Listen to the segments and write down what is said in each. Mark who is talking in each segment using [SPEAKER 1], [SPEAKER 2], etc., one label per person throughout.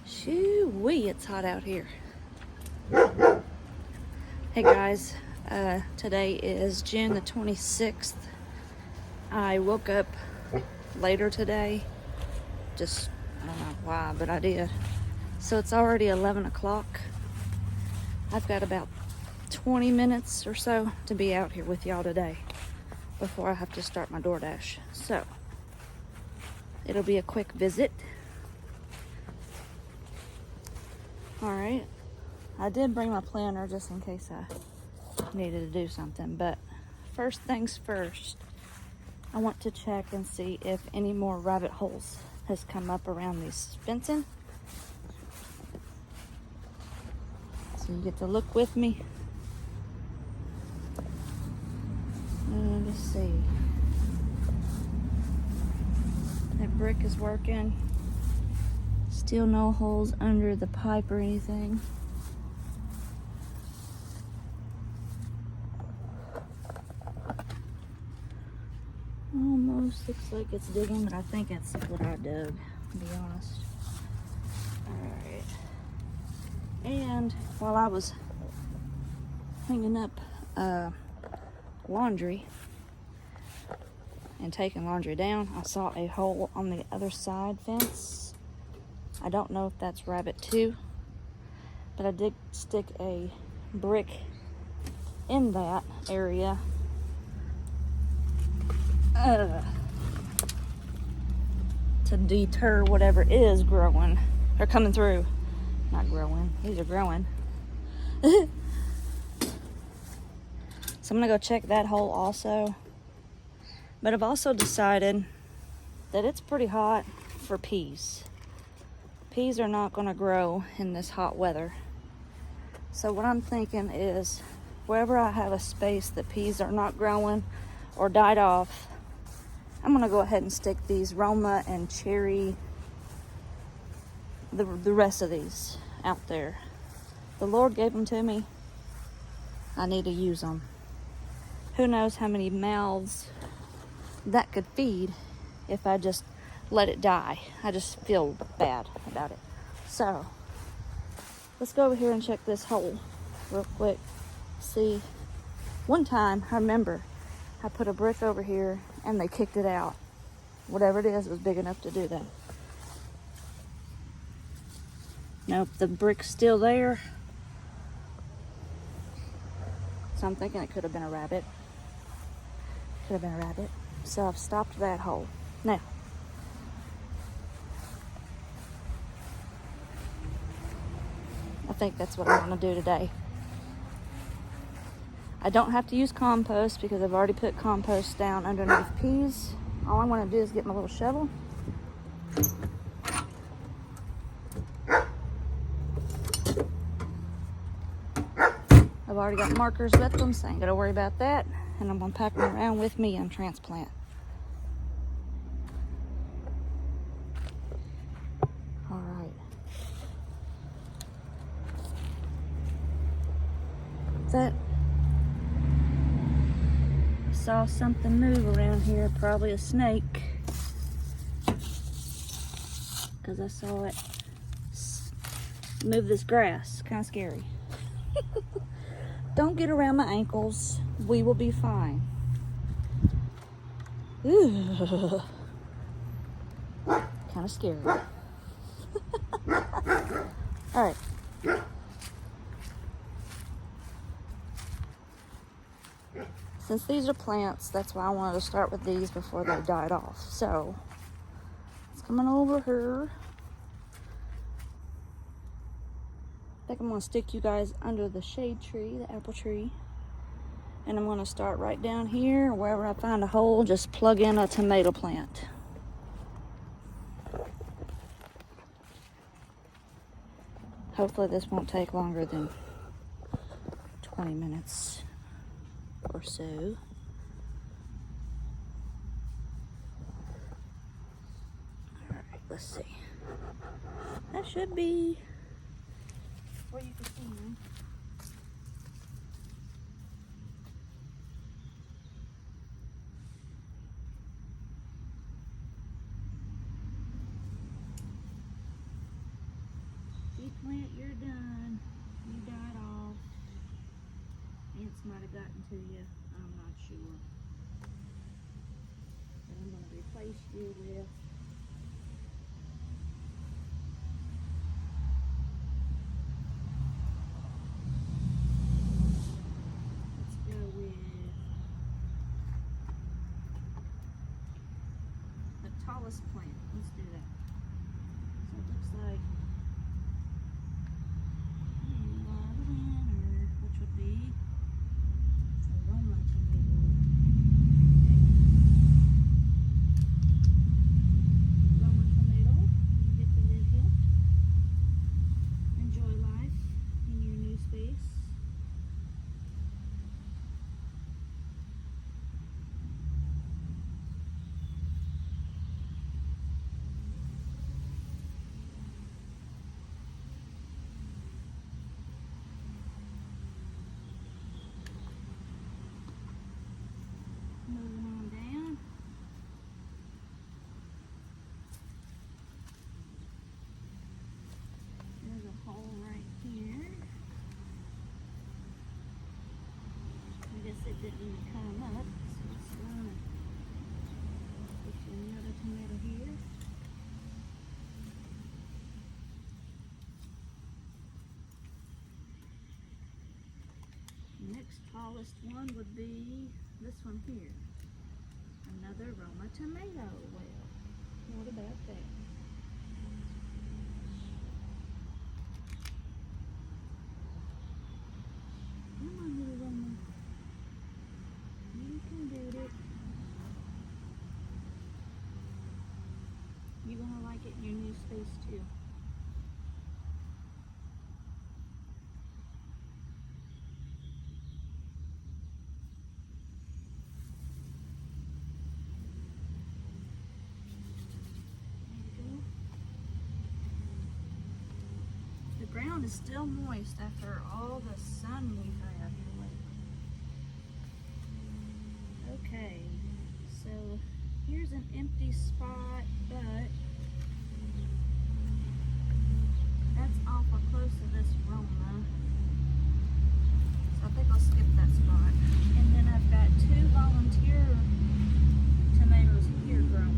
[SPEAKER 1] Shoo-wee, it's hot out here. Hey guys, today is June the 26th. I woke up later today. I don't know why, but I did. So it's already 11 o'clock. I've got about 20 minutes or so to be out here with y'all today before I have to start my DoorDash. So it'll be a quick visit. Alright, I did bring my planner just in case I needed to do something, but first things first, I want to check and see if any more rabbit holes has come up around this fencing. So you get to look with me. Let's see. That brick is working. Still no holes under the pipe or anything. Almost looks like it's digging, but I think it's what I dug, to be honest. Alright. And while I was hanging up laundry and taking laundry down, I saw a hole on the other side fence. I don't know if that's rabbit too, but I did stick a brick in that area to deter whatever is growing or coming through. Not growing, these are growing. So I'm gonna go check that hole also. But I've also decided that it's pretty hot for peas. Peas are not gonna grow in this hot weather. So what I'm thinking is wherever I have a space that peas are not growing or died off, I'm gonna go ahead and stick these Roma and cherry, the rest of these out there. The Lord gave them to me. I need to use them. Who knows how many mouths that could feed if I just let it die. I just feel bad about it. So let's go over here and check this hole real quick. See, one time I remember I put a brick over here and they kicked it out. Whatever it is, it was big enough to do that. Nope, the brick's still there. So I'm thinking it could have been a rabbit. Could have been a rabbit. So I've stopped that hole. Now, I think that's what I'm going to do today. I don't have to use compost because I've already put compost down underneath peas. All I want to do is get my little shovel. I've already got markers with them, so I ain't got to worry about that. And I'm going to pack them around with me and transplant. All right. That saw something move around here, probably a snake, because I saw it move this grass. Kind of scary. Don't get around my ankles. We will be fine. Ooh. Kind of scary. All right. Since these are plants, that's why I wanted to start with these before they died off. So, it's coming over here. I think I'm going to stick you guys under the shade tree, the apple tree. And I'm going to start right down here. Wherever I find a hole, just plug in a tomato plant. Hopefully this won't take longer than 20 minutes. Or so. Alright, let's see. That should be where you can see me. plant, you're done. You died off. Ants might have gotten to you. I'm not sure. But I'm going to replace you with tallest plant. Let's do that. So it looks like lavender, which would be aroma tomato. Aroma tomato. You get to live here. Enjoy life in your new space. Moving on down. There's a hole right here. I guess it didn't even come up, so it's gonna put another tomato here. The next tallest one would be this one here. Another Roma tomato. Well, what about that? Come on, little Roma. You can do it. You're gonna like it in your new space too. The ground is still moist after all the sun we've had lately. Okay, so here's an empty spot, but that's awful close to this Roma. So I think I'll skip that spot. And then I've got 2 volunteer tomatoes here growing.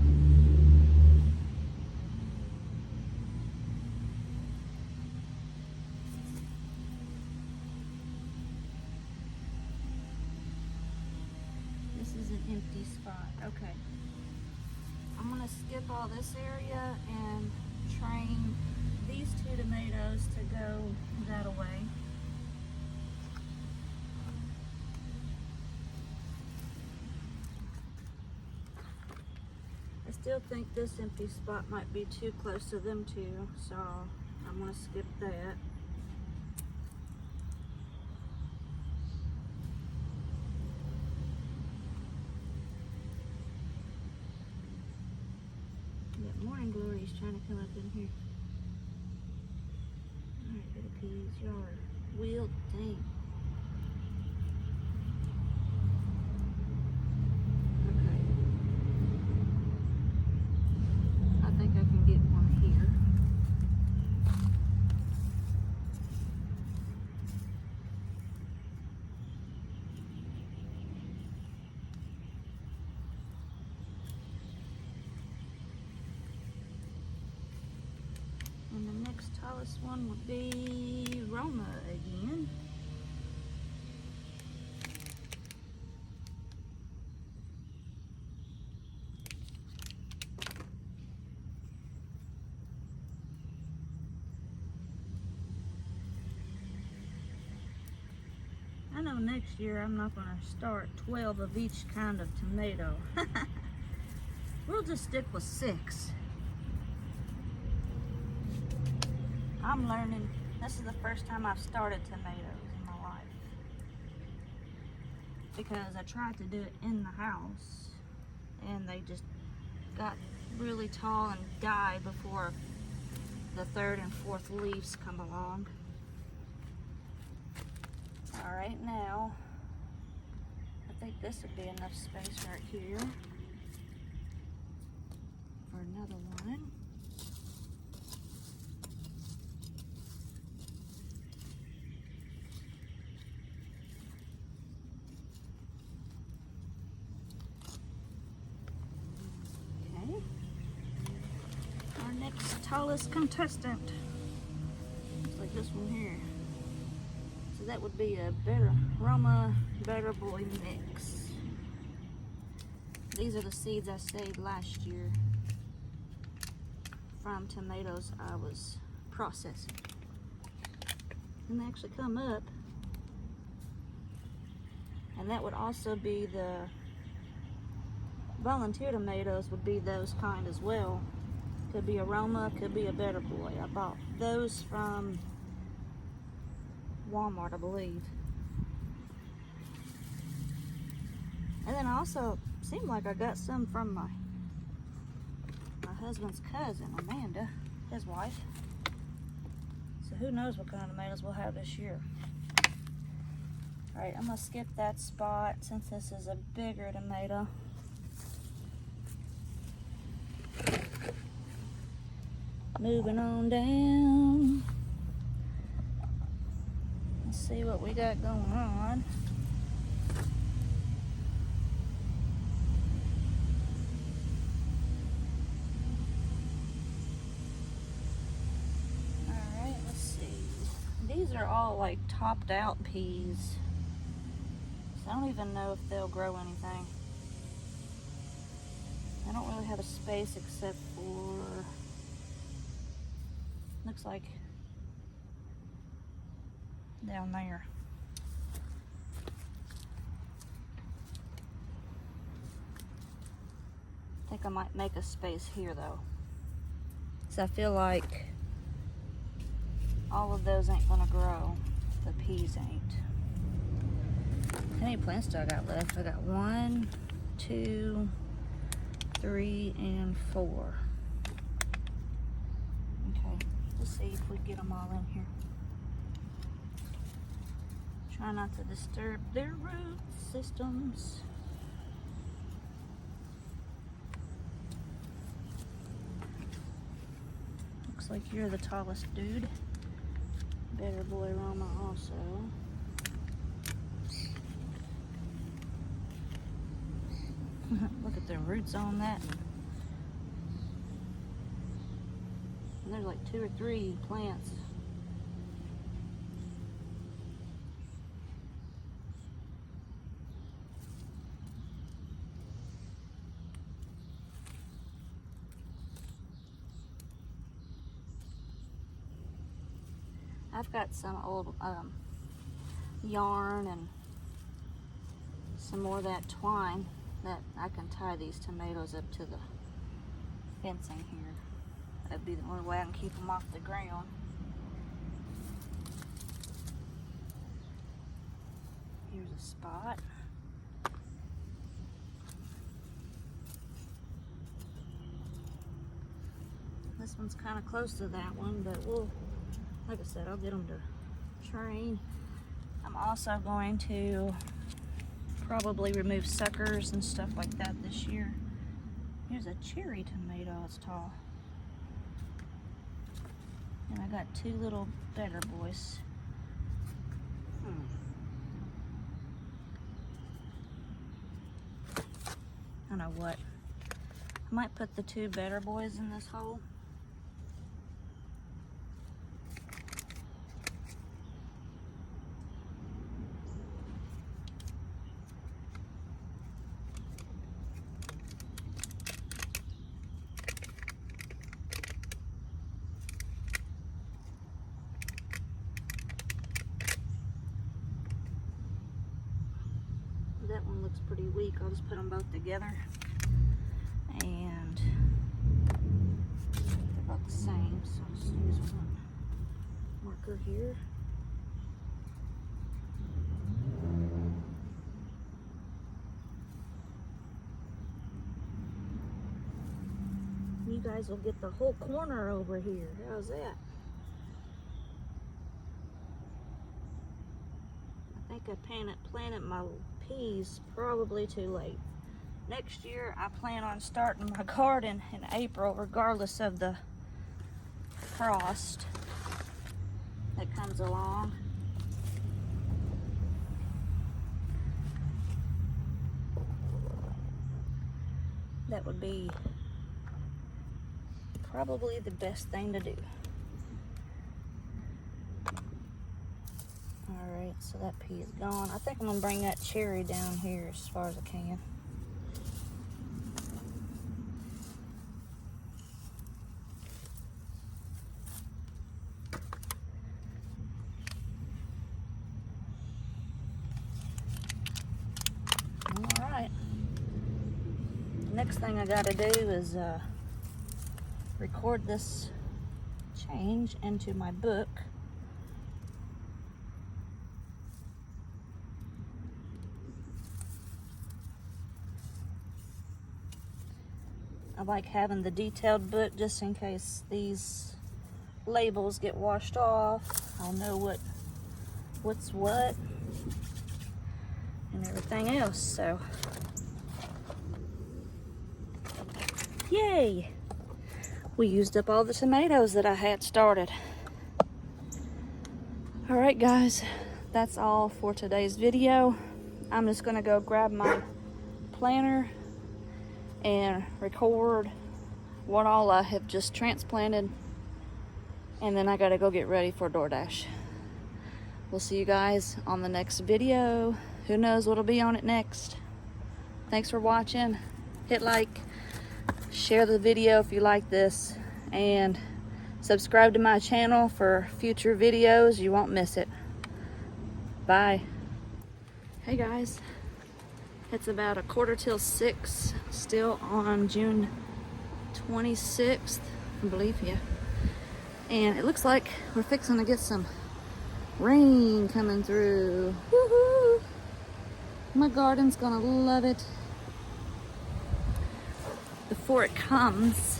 [SPEAKER 1] This is an empty spot. Okay. I'm gonna skip all this area and train these 2 tomatoes to go that away. I still think this empty spot might be too close to them too, so I'm gonna skip that. Morning Glory's trying to come up in here. Alright, little peas, y'all are wilting. Okay. I think I can get one here. And the next tallest one would be Roma again. I know next year I'm not going to start 12 of each kind of tomato. We'll just stick with 6. I'm learning. This is the first time I've started tomatoes in my life. Because I tried to do it in the house and they just got really tall and died before the 3rd and 4th leaves come along. All right, now I think this would be enough space right here for another one. tallest contestant. Looks like this one here. So that would be a better Roma Better Boy mix. These are the seeds I saved last year from tomatoes I was processing. And they actually come up. And that would also be the volunteer tomatoes, would be those kind as well. Could be a Roma, could be a Better Boy. I bought those from Walmart, I believe. And then I also seemed like I got some from my husband's cousin, Amanda, his wife. So who knows what kind of tomatoes we'll have this year. Alright, I'm gonna skip that spot since this is a bigger tomato. Moving on down. Let's see what we got going on. Alright, let's see. These are all like topped out peas. So I don't even know if they'll grow anything. I don't really have a space except for, looks like down there. I think I might make a space here though. So I feel like all of those ain't gonna grow. The peas ain't. How many plants do I got left? I got 1, 2, 3, and 4. Okay, let's see if we get them all in here. Try not to disturb their root systems. Looks like you're the tallest dude. Better Boy Roma also. Look at the roots on that. And there's like 2 or 3 plants. I've got some old yarn and some more of that twine that I can tie these tomatoes up to the fencing here. That'd be the only way I can keep them off the ground. Here's a spot. This one's kind of close to that one, but we'll, like I said, I'll get them to train. I'm also going to probably remove suckers and stuff like that this year. Here's a cherry tomato, it's tall. And I got 2 little Better Boys. I know what. I might put the 2 Better Boys in this hole. That one looks pretty weak. I'll just put them both together. And they're about the same, so I'll just use one marker here. You guys will get the whole corner over here. How's that? I think I planted my peas probably too late. Next year I plan on starting my garden in April regardless of the frost that comes along. That would be probably the best thing to do. Alright, so that pea is gone. I think I'm gonna bring that cherry down here as far as I can. Alright. Next thing I gotta do is record this change into my book. I like having the detailed book just in case these labels get washed off. I'll know what's what and everything else. So yay! We used up all the tomatoes that I had started. Alright guys, that's all for today's video. I'm just gonna go grab my planner and record what all I have just transplanted, and then I gotta go get ready for DoorDash. We'll see you guys on the next video. Who knows what'll be on it next. Thanks for watching. Hit like, share the video if you like this, and subscribe to my channel for future videos. You won't miss it. Bye. Hey guys, it's about 6:15 still on June 26th, I believe, yeah. And it looks like we're fixing to get some rain coming through. Woohoo! My garden's gonna love it. Before it comes,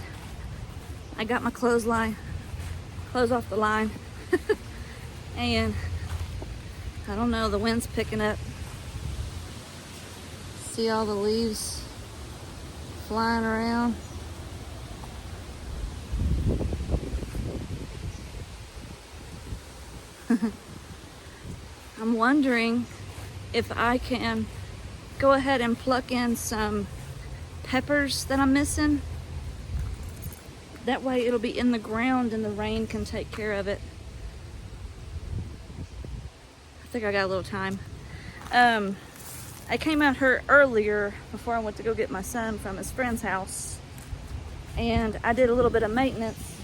[SPEAKER 1] I got my clothes off the line. And I don't know, the wind's picking up. See all the leaves flying around. I'm wondering if I can go ahead and pluck in some peppers that I'm missing. That way it'll be in the ground and the rain can take care of it. I think I got a little time. I came out here earlier before I went to go get my son from his friend's house, and I did a little bit of maintenance.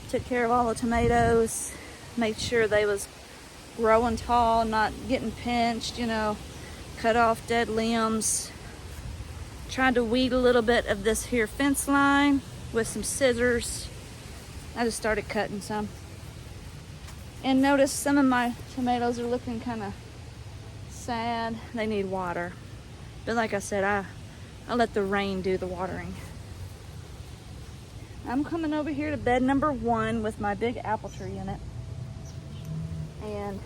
[SPEAKER 1] Took care of all the tomatoes, made sure they was growing tall, not getting pinched, you know, cut off dead limbs. Tried to weed a little bit of this here fence line with some scissors. I just started cutting some. And notice some of my tomatoes are looking kind of sad. They need water. But like I said, I let the rain do the watering. I'm coming over here to bed number 1 with my big apple tree in it. And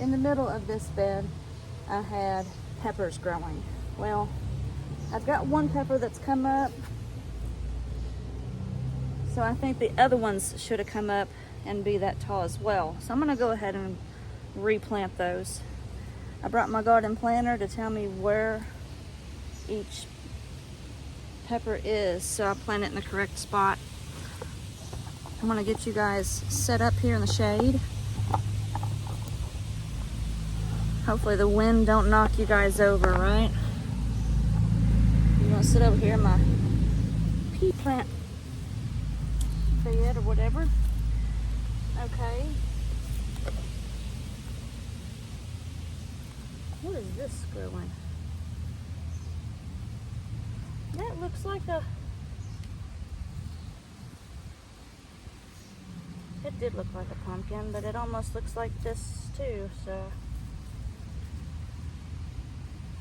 [SPEAKER 1] in the middle of this bed, I had peppers growing. Well, I've got one pepper that's come up. So I think the other ones should have come up and be that tall as well. So I'm gonna go ahead and replant those. I brought my garden planner to tell me where each pepper is, so I plant it in the correct spot. I'm gonna get you guys set up here in the shade. Hopefully the wind don't knock you guys over, right? I'm gonna sit over here in my pea plant bed or whatever. Okay. What is this growing? That looks like it did look like a pumpkin, but it almost looks like this too, so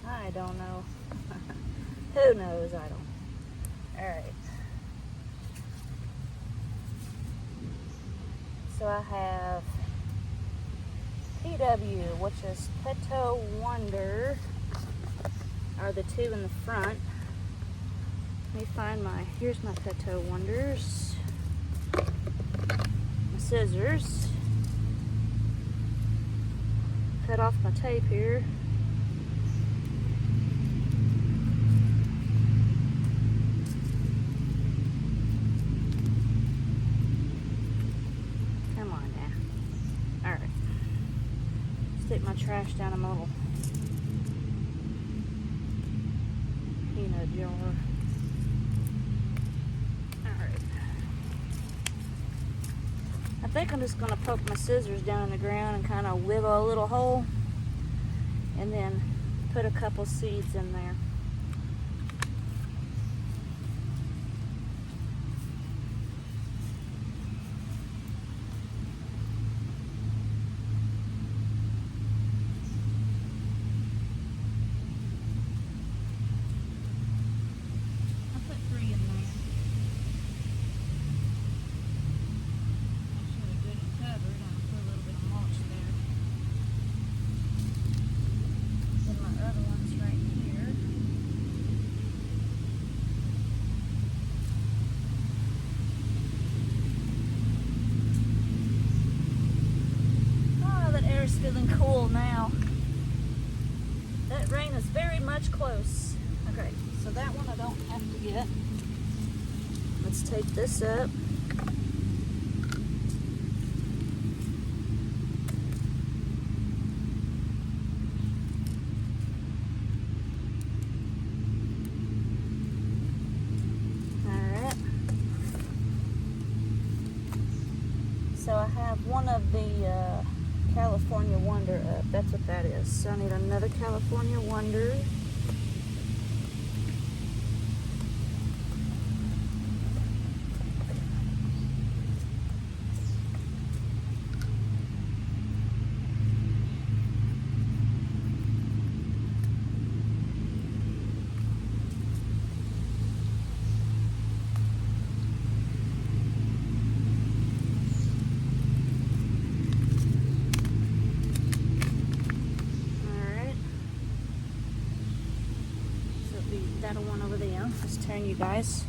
[SPEAKER 1] I don't know. Who knows? I don't. Alright. So I have PW, which is Peto Wonder, are the two in the front. Let me find here's my Peto Wonders. My scissors. Cut off my tape here. stick my trash down in my little peanut jar. Alright. I think I'm just going to poke my scissors down in the ground and kind of wiggle a little hole and then put a couple seeds in there. Feeling cool now. That rain is very much close. Okay, so that one I don't have to get. Let's take this up. Alright. So I have one of the California Wonder up. That's what that is. So I need another California Wonder. That one over there. Let's turn you guys.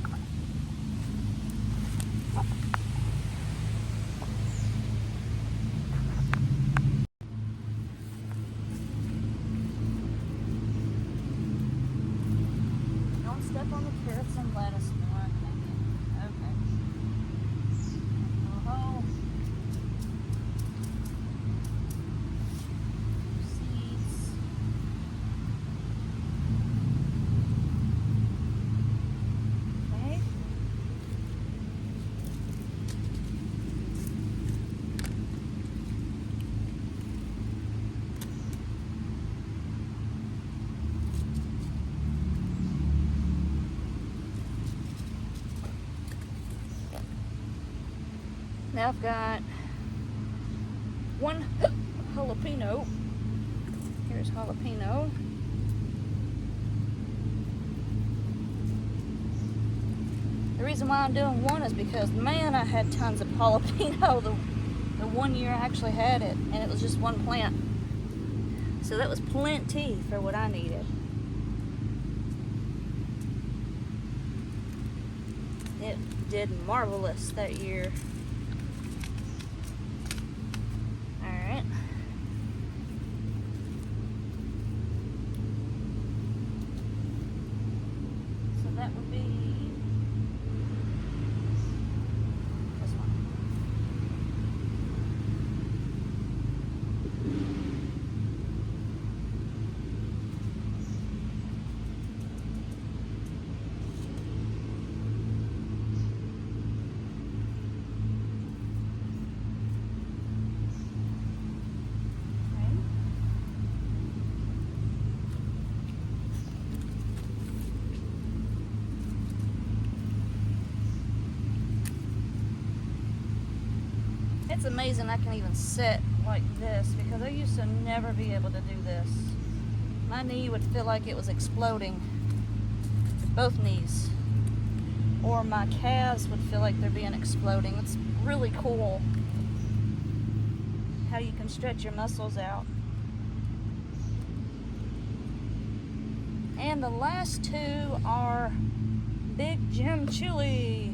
[SPEAKER 1] Don't step on the carrots and lettuce. Okay. Oh. Seeds. Now I've got one jalapeno. Here's jalapeno. The reason why I'm doing one is because, man, I had tons of jalapeno the one year I actually had it, and it was just one plant. So that was plenty for what I needed. It did marvelous that year. That would be this one. It's amazing I can even sit like this because I used to never be able to do this. My knee would feel like it was exploding, both knees, or my calves would feel like they're being exploding. It's really cool how you can stretch your muscles out. And the last two are Big Jim chili,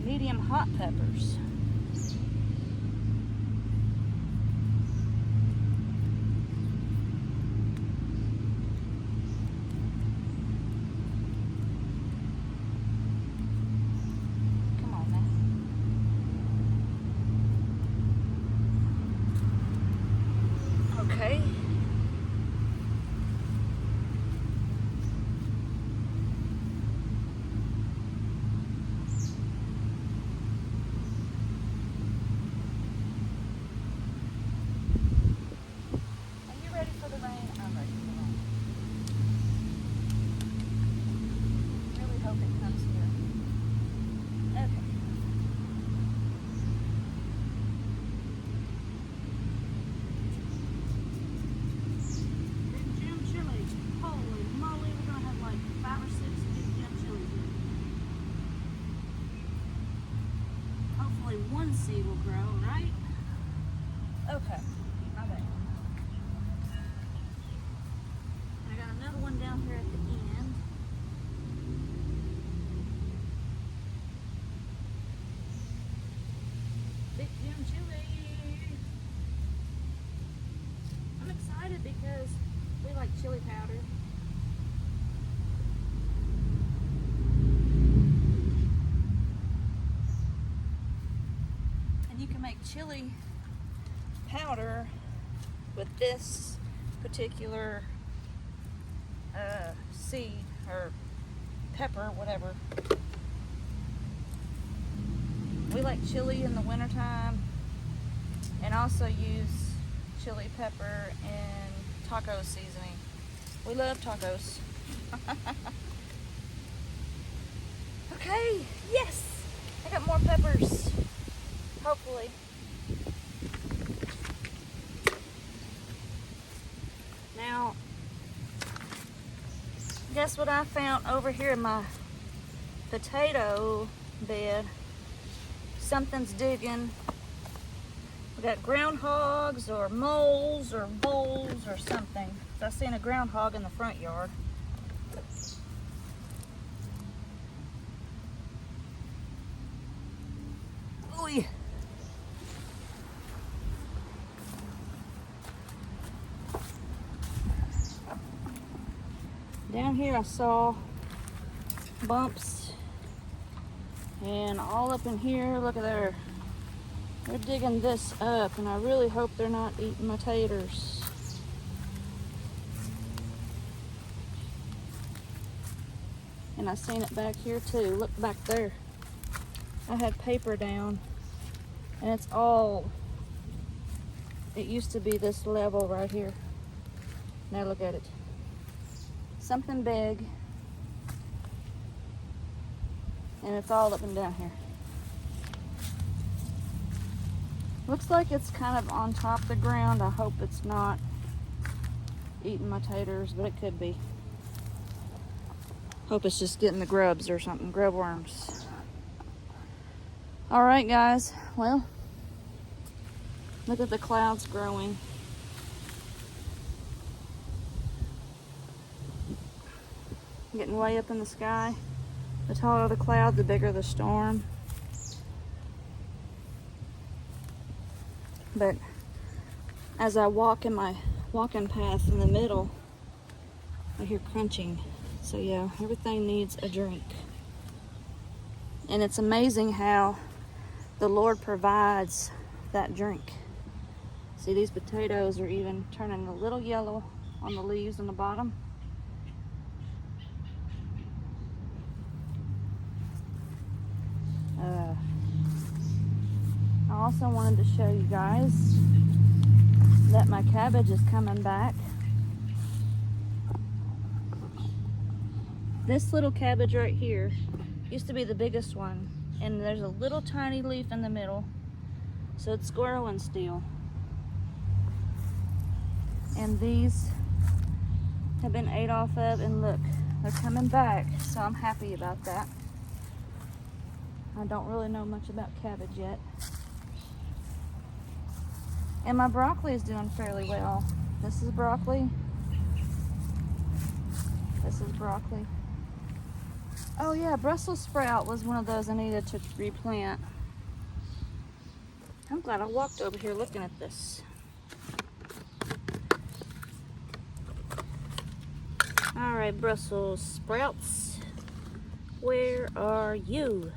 [SPEAKER 1] medium hot peppers. seed will grow, right? Okay, my bad. I got another one down here at the end. Big Jim chili. I'm excited because we like chili powder. And you can make chili powder with this particular seed or pepper, whatever. We like chili in the wintertime and also use chili pepper in taco seasoning. We love tacos. Okay, yes! I got more peppers, hopefully. Now, guess what I found over here in my potato bed? Something's digging. We got groundhogs or moles or voles or something. I seen a groundhog in the front yard. Ooh. Down here I saw bumps, and all up in here, look at there. They're digging this up, and I really hope they're not eating my taters. And I seen it back here too. Look back there. I had paper down, and it's all, it used to be this level right here. Now look at it. Something big, and it's all up and down here. Looks like it's kind of on top of the ground. I hope it's not eating my taters, but it could be. Hope it's just getting the grubs or something, grub worms. All right, guys, well, look at the clouds growing. Getting way up in the sky. The taller the cloud, the bigger the storm. But as I walk in my walking path in the middle, I hear crunching. So yeah, everything needs a drink. And it's amazing how the Lord provides that drink. See, these potatoes are even turning a little yellow on the leaves on the bottom. I also wanted to show you guys that my cabbage is coming back. This little cabbage right here used to be the biggest one, and there's a little tiny leaf in the middle, so it's growing still. And these have been ate off of, and look, they're coming back, so I'm happy about that. I don't really know much about cabbage yet. And my broccoli is doing fairly well. This is broccoli. This is broccoli. Oh yeah, Brussels sprout was one of those I needed to replant. I'm glad I walked over here looking at this. All right, Brussels sprouts, where are you?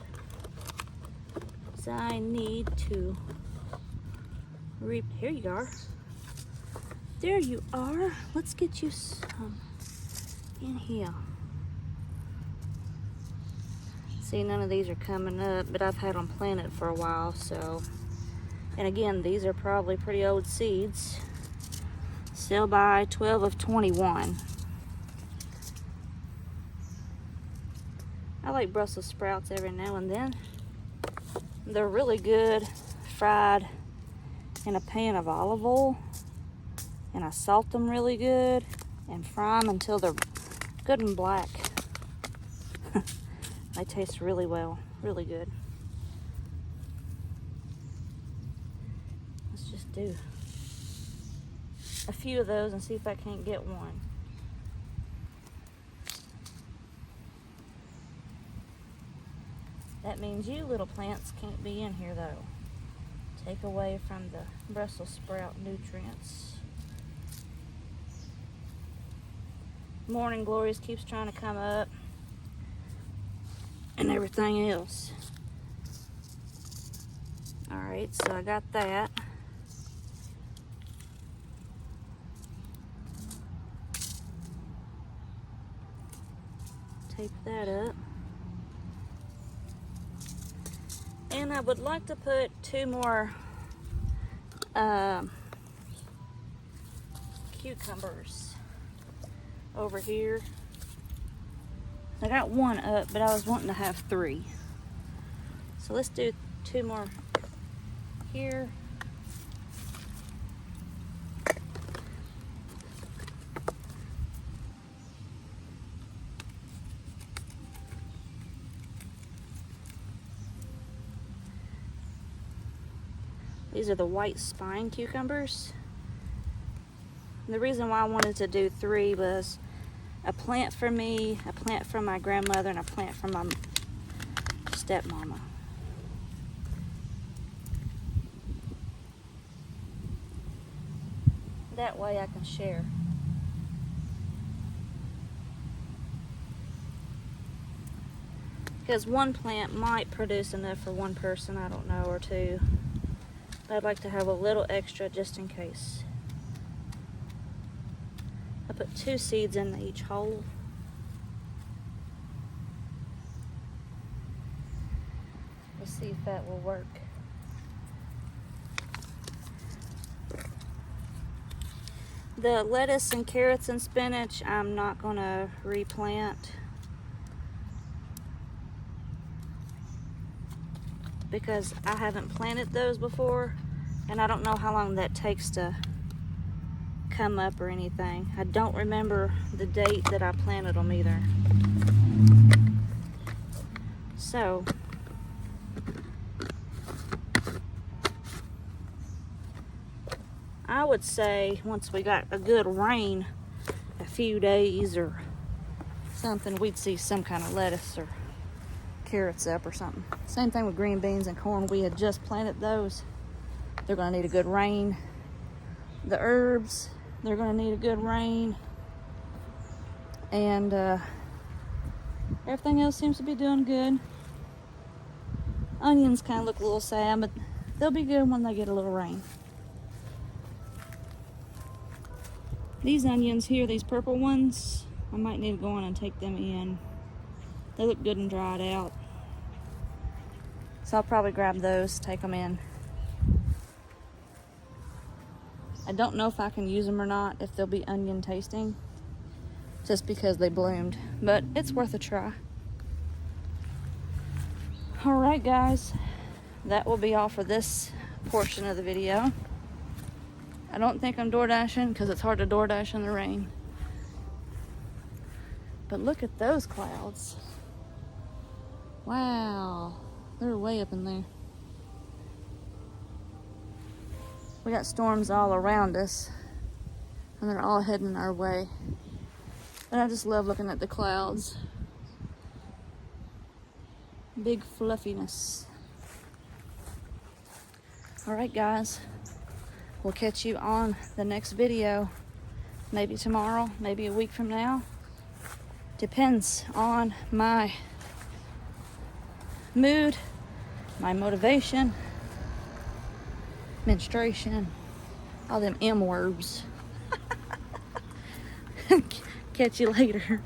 [SPEAKER 1] So I need to here you are. There you are. Let's get you some in here. See, none of these are coming up, but I've had them planted for a while, so. And again, these are probably pretty old seeds. Sell by 12 of 21. I like Brussels sprouts every now and then. They're really good fried in a pan of olive oil, and I salt them really good and fry them until they're good and black. They taste really well, really good. just do a few of those and see if I can't get one. That means you little plants can't be in here though. Take away from the Brussels sprout nutrients. Morning Glories keeps trying to come up and everything else. Alright, so I got that. Tape that up. And I would like to put 2 more cucumbers over here. I got 1 up, but I was wanting to have 3. So let's do 2 more here. These are the white spine cucumbers. And the reason why I wanted to do 3 was a plant for me, a plant from my grandmother, and a plant from my stepmama. That way I can share. Because 1 plant might produce enough for 1 person, I don't know, or 2. But I'd like to have a little extra just in case. I put 2 seeds in each hole. Let's see if that will work. The lettuce and carrots and spinach, I'm not going to replant because I haven't planted those before and I don't know how long that takes to come up or anything. I don't remember the date that I planted them either. So I would say once we got a good rain, a few days or something, we'd see some kind of lettuce or carrots up or something. Same thing with green beans and corn. We had just planted those. They're going to need a good rain. The herbs, they're going to need a good rain. And everything else seems to be doing good. Onions kind of look a little sad, but they'll be good when they get a little rain. These onions here, these purple ones, I might need to go on and take them in. They look good and dried out. So I'll probably grab those, take them in. I don't know if I can use them or not, if they'll be onion tasting, just because they bloomed, but it's worth a try. All right, guys, that will be all for this portion of the video. I don't think I'm door dashing because it's hard to door dash in the rain. But look at those clouds. Wow, they're way up in there. We got storms all around us and they're all heading our way. And I just love looking at the clouds. Big fluffiness. All right, guys. We'll catch you on the next video. Maybe tomorrow, maybe a week from now. Depends on my mood, my motivation, menstruation, all them M words. Catch you later.